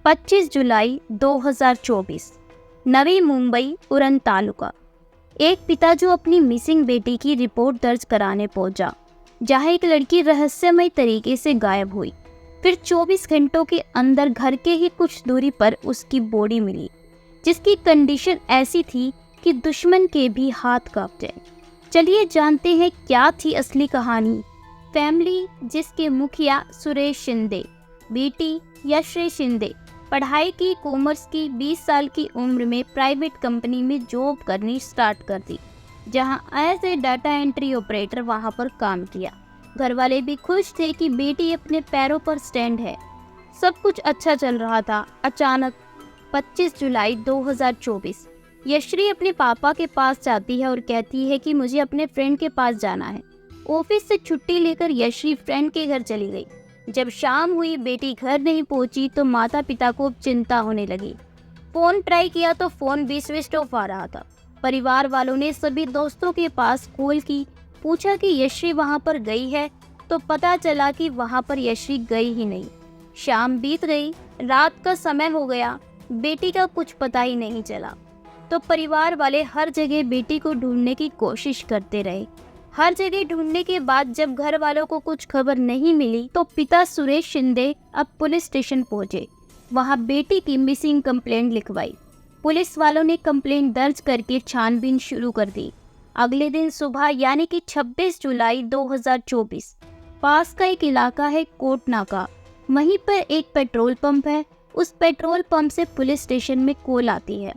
25 जुलाई 2024 नवी मुंबई उरण तालुका। एक पिता जो अपनी मिसिंग बेटी की रिपोर्ट दर्ज कराने पहुंचा, जहां एक लड़की रहस्यमय तरीके से गायब हुई। फिर 24 घंटों के अंदर घर के ही कुछ दूरी पर उसकी बॉडी मिली, जिसकी कंडीशन ऐसी थी कि दुश्मन के भी हाथ कांप जाए। चलिए जानते हैं क्या थी असली कहानी। फैमिली, जिसके मुखिया सुरेश शिंदे, बेटी यश्री शिंदे पढ़ाई की, कॉमर्स की, 20 साल की उम्र में प्राइवेट कंपनी में जॉब करनी स्टार्ट कर दी, जहां as a data entry operator वहां पर काम किया। घर वाले भी खुश थे कि बेटी अपने पैरों पर स्टैंड है। सब कुछ अच्छा चल रहा था। अचानक 25 जुलाई 2024 यश्री अपने पापा के पास जाती है और कहती है कि मुझे अपने फ्रेंड के पास जाना है। ऑफिस से छुट्टी लेकर यश्री फ्रेंड के घर चली गई। जब शाम हुई, बेटी घर नहीं पहुंची तो माता पिता को चिंता होने लगी। फोन ट्राई किया तो फोन भी स्विच ऑफ आ रहा था। परिवार वालों ने सभी दोस्तों के पास कॉल की, पूछा कि यश्री वहां पर गई है, तो पता चला कि वहां पर यश्री गई ही नहीं। शाम बीत गई, रात का समय हो गया, बेटी का कुछ पता ही नहीं चला। तो परिवार वाले हर जगह बेटी को ढूंढने की कोशिश करते रहे। हर जगह ढूंढने के बाद जब घर वालों को कुछ खबर नहीं मिली तो पिता सुरेश शिंदे अब पुलिस स्टेशन पहुंचे। वहां बेटी की मिसिंग कंप्लेंट लिखवाई। पुलिस वालों ने कंप्लेंट दर्ज करके छानबीन शुरू कर दी। अगले दिन सुबह यानी कि 26 जुलाई 2024 पास का एक इलाका है कोट नाका, वहीं पर एक पेट्रोल पंप है। उस पेट्रोल पंप से पुलिस स्टेशन में कॉल आती है,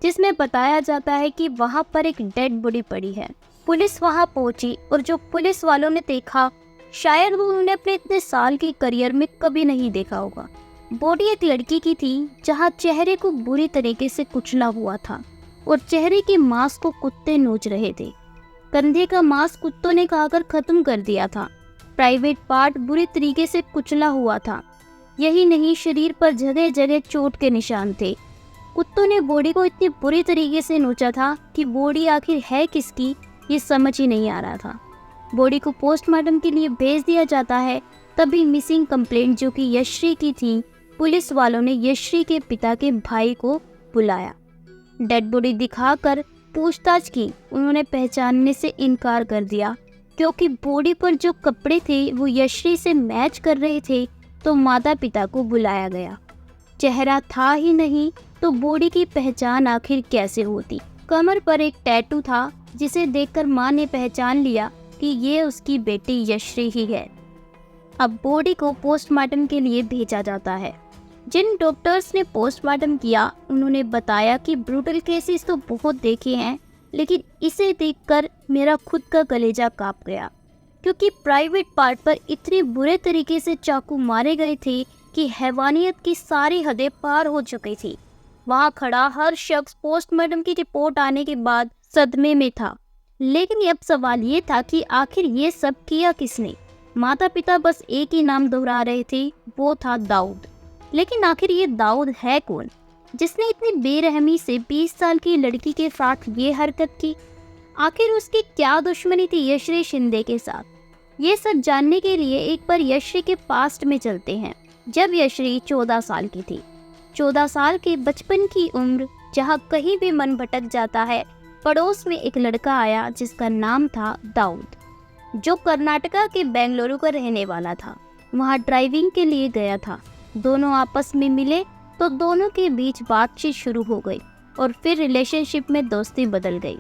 जिसमें बताया जाता है कि वहां पर एक डेड बॉडी पड़ी है। पुलिस वहां पहुंची और जो पुलिस वालों ने देखा, शायद वो उन्होंने अपने इतने साल के करियर में कभी नहीं देखा होगा। बॉडी एक लड़की की थी, जहां चेहरे को बुरी तरीके से कुचला हुआ था और चेहरे के मांस को कुत्ते नोच रहे थे। कंधे का मांस कुत्तों ने खाकर खत्म कर दिया था। प्राइवेट पार्ट बुरी तरीके से कुचला हुआ था। यही नहीं, शरीर पर जगह जगह चोट के निशान थे। कुत्तों ने बॉडी को इतनी बुरी तरीके से नोचा था कि बॉडी आखिर है किसकी ये समझ ही नहीं आ रहा था। बॉडी को पोस्टमार्टम के लिए भेज दिया जाता है। तभी मिसिंग कंप्लेंट, जो कि यश्री की थी, पुलिस वालों ने यश्री के पिता के भाई को बुलाया। डेड बॉडी दिखाकर पूछताछ की। उन्होंने पहचानने से इनकार कर दिया, क्योंकि बॉडी पर जो कपड़े थे वो यश्री से मैच कर रहे थे। तो माता पिता को बुलाया गया। चेहरा था ही नहीं तो बॉडी की पहचान आखिर कैसे होती। कमर पर एक टैटू था, जिसे देखकर मां ने पहचान लिया कि ये उसकी बेटी यश्री ही है। अब बॉडी को पोस्टमार्टम के लिए भेजा जाता है। जिन डॉक्टर्स ने पोस्टमार्टम किया, उन्होंने बताया कि ब्रूटल केसेस तो बहुत देखे हैं, लेकिन इसे देखकर मेरा खुद का कलेजा कांप गया, क्योंकि प्राइवेट पार्ट पर इतने बुरे तरीके से चाकू मारे गए थे कि हैवानियत की सारी हदें पार हो चुकी थी। वहां खड़ा हर शख्स पोस्टमार्टम की रिपोर्ट आने के बाद सदमे में था। लेकिन अब सवाल ये था कि आखिर ये सब किया किसने। माता पिता बस एक ही नाम दोहरा रहे थे, वो था दाऊद। लेकिन आखिर ये दाऊद है कौन, जिसने इतनी बेरहमी से 20 साल की लड़की के साथ ये हरकत की। आखिर उसकी क्या दुश्मनी थी यश्री शिंदे के साथ। ये सब जानने के लिए एक बार यश्री के पास्ट में चलते हैं, जब यश्री 14 साल की थी। 14 साल के बचपन की उम्र, जहाँ कहीं भी मन भटक जाता है। पड़ोस में एक लड़का आया जिसका नाम था दाऊद, जो कर्नाटका के बेंगलुरु का रहने वाला था। वहाँ ड्राइविंग के लिए गया था। दोनों आपस में मिले तो दोनों के बीच बातचीत शुरू हो गई और फिर रिलेशनशिप में दोस्ती बदल गई।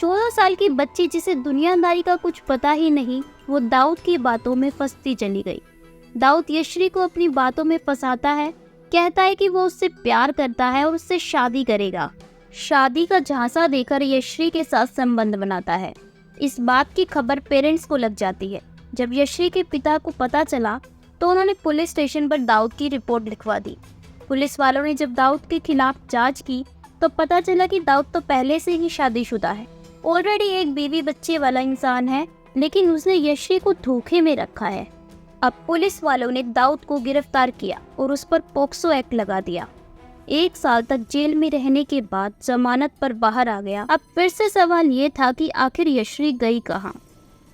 14 साल की बच्ची, जिसे दुनियादारी का कुछ पता ही नहीं, वो दाऊद की बातों में फंसती चली गई। दाऊद यश्री को अपनी बातों में फंसाता है, कहता है कि वो उससे प्यार करता है और उससे शादी करेगा। शादी का झांसा देकर यश्री के साथ संबंध बनाता है। इस बात की खबर पेरेंट्स को लग जाती है। जब यश्री के पिता को पता चला तो उन्होंने पुलिस स्टेशन पर दाऊद की रिपोर्ट लिखवा दी। पुलिस वालों ने जब दाऊद के खिलाफ जांच की तो पता चला कि दाऊद तो पहले से ही शादीशुदा है, ऑलरेडी एक बीवी बच्चे वाला इंसान है, लेकिन उसने यश्री को धोखे में रखा है। अब पुलिस वालों ने दाऊद को गिरफ्तार किया और उस पर पोक्सो एक्ट लगा दिया। 1 साल तक जेल में रहने के बाद जमानत पर बाहर आ गया। अब फिर से सवाल ये था कि आखिर यश्री गई कहाँ।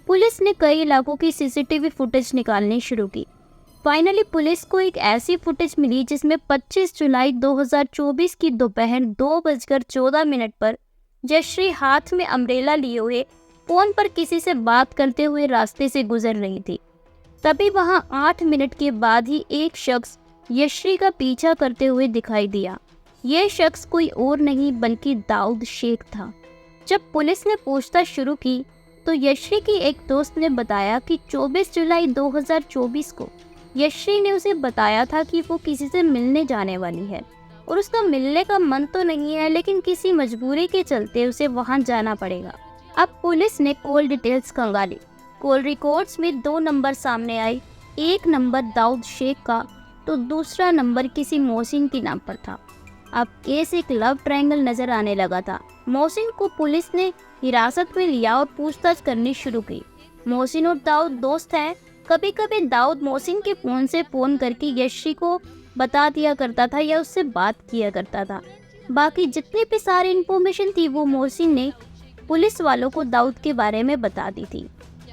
पुलिस ने कई इलाकों की सीसीटीवी फुटेज निकालनी शुरू की। फाइनली पुलिस को एक ऐसी फुटेज मिली जिसमें 25 जुलाई 2024 की दोपहर 2:14 पर जयश्री हाथ में अम्ब्रेला लिए हुए फोन पर किसी से बात करते हुए रास्ते से गुजर रही थी। तभी वहां 8 मिनट के बाद ही एक शख्स यश्री का पीछा करते हुए दिखाई दिया। यह शख्स कोई और नहीं बल्कि दाऊद शेख था। जब पुलिस ने पूछताछ शुरू की तो यश्री की एक दोस्त ने बताया कि 24 जुलाई 2024 को यश्री ने उसे बताया था कि वो किसी से मिलने जाने वाली है और उसका मिलने का मन तो नहीं है, लेकिन किसी मजबूरी के चलते उसे वहां जाना पड़ेगा। अब पुलिस ने कॉल डिटेल्स खंगाली। कॉल रिकॉर्ड्स में 2 नंबर सामने आए। एक नंबर दाऊद शेख का तो दूसरा नंबर किसी मोहसिन के नाम पर था। अब केस एक लव ट्रायंगल नजर आने लगा था। मोहसिन को पुलिस ने हिरासत में लिया और पूछताछ करनी शुरू की। मोहसिन और दाऊद दोस्त हैं। कभी कभी दाऊद मोहसिन के फोन से फोन करके यश्री को बता दिया करता था या उससे बात किया करता था। बाकी जितनी भी सारी इन्फॉर्मेशन थी वो मोहसिन ने पुलिस वालों को दाऊद के बारे में बता दी थी।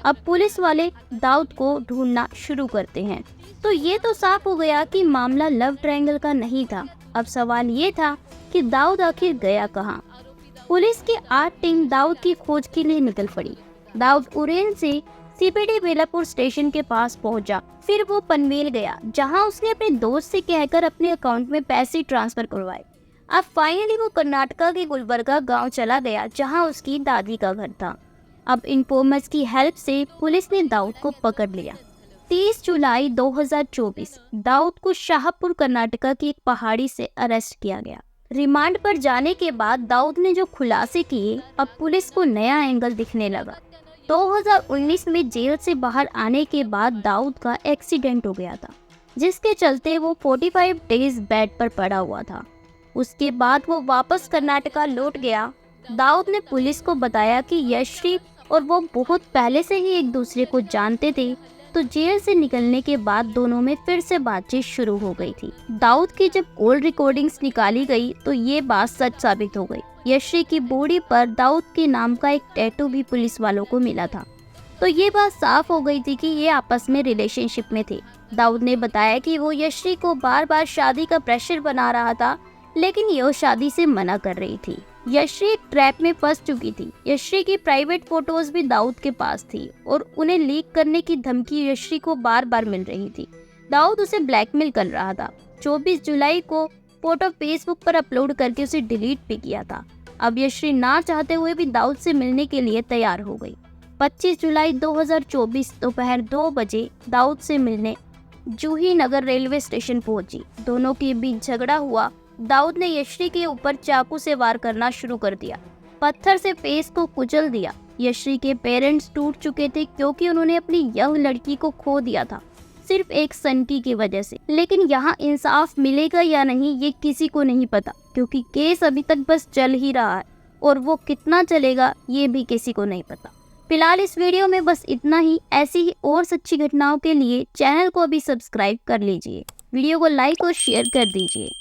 अब पुलिस वाले दाऊद को ढूंढना शुरू करते हैं। तो ये तो साफ हो गया कि मामला लव ट्रायंगल का नहीं था। अब सवाल ये था कि दाऊद आखिर गया कहाँ। पुलिस की 8 टीम दाऊद की खोज के लिए निकल पड़ी। दाऊद उरेन से सीपीडी बेलापुर स्टेशन के पास पहुंचा। फिर वो पनवेल गया जहां उसने अपने दोस्त से कहकर अपने अकाउंट में पैसे ट्रांसफर करवाए। अब फाइनली वो कर्नाटका के गुलबर्गा गांव चला गया जहां उसकी दादी का घर था। अब इन्फॉर्मर्स की हेल्प से पुलिस ने दाऊद को पकड़ लिया। 30 जुलाई 2024 दाऊद को शाहपुर कर्नाटका की एक पहाड़ी से अरेस्ट किया गया। रिमांड पर जाने के बाद दाऊद ने जो खुलासे किए, अब पुलिस को नया एंगल दिखने लगा। 2019 में जेल से बाहर आने के बाद दाऊद का एक्सीडेंट हो गया था, जिसके चलते वो 45 डेज बेड पर पड़ा हुआ था। उसके बाद वो वापस कर्नाटका लौट गया। दाऊद ने पुलिस को बताया कि यश्री और वो बहुत पहले से ही एक दूसरे को जानते थे। तो जेल से निकलने के बाद दोनों में फिर से बातचीत शुरू हो गई थी। दाऊद की जब कॉल रिकॉर्डिंग्स निकाली गई तो ये बात सच साबित हो गई। यश्री की बॉडी पर दाऊद के नाम का एक टैटू भी पुलिस वालों को मिला था। तो ये बात साफ हो गई थी कि ये आपस में रिलेशनशिप में थे। दाऊद ने बताया कि वो यश्री को बार बार शादी का प्रेशर बना रहा था, लेकिन यह शादी से मना कर रही थी। यश्री एक ट्रैप में फंस चुकी थी। यश्री की प्राइवेट फोटोज भी दाऊद के पास थी और उन्हें लीक करने की धमकी यश्री को बार बार मिल रही थी। दाऊद उसे ब्लैकमेल कर रहा था। 24 जुलाई को फोटो फेसबुक पर अपलोड करके उसे डिलीट भी किया था। अब यश्री ना चाहते हुए भी दाऊद से मिलने के लिए तैयार हो गई। 25 जुलाई 2024 दोपहर 2 बजे दाऊद से मिलने जूही नगर रेलवे स्टेशन पहुंची। दोनों के बीच झगड़ा हुआ। दाऊद ने यश्री के ऊपर चाकू से वार करना शुरू कर दिया। पत्थर से फेस को कुचल दिया। यश्री के पेरेंट्स टूट चुके थे क्योंकि उन्होंने अपनी यंग लड़की को खो दिया था, सिर्फ एक सनकी की वजह से। लेकिन यहाँ इंसाफ मिलेगा या नहीं ये किसी को नहीं पता, क्योंकि केस अभी तक बस चल ही रहा है और वो कितना चलेगा ये भी किसी को नहीं पता। फिलहाल इस वीडियो में बस इतना ही। ऐसी ही और सच्ची घटनाओं के लिए चैनल को अभी सब्सक्राइब कर लीजिए। वीडियो को लाइक और शेयर कर दीजिए।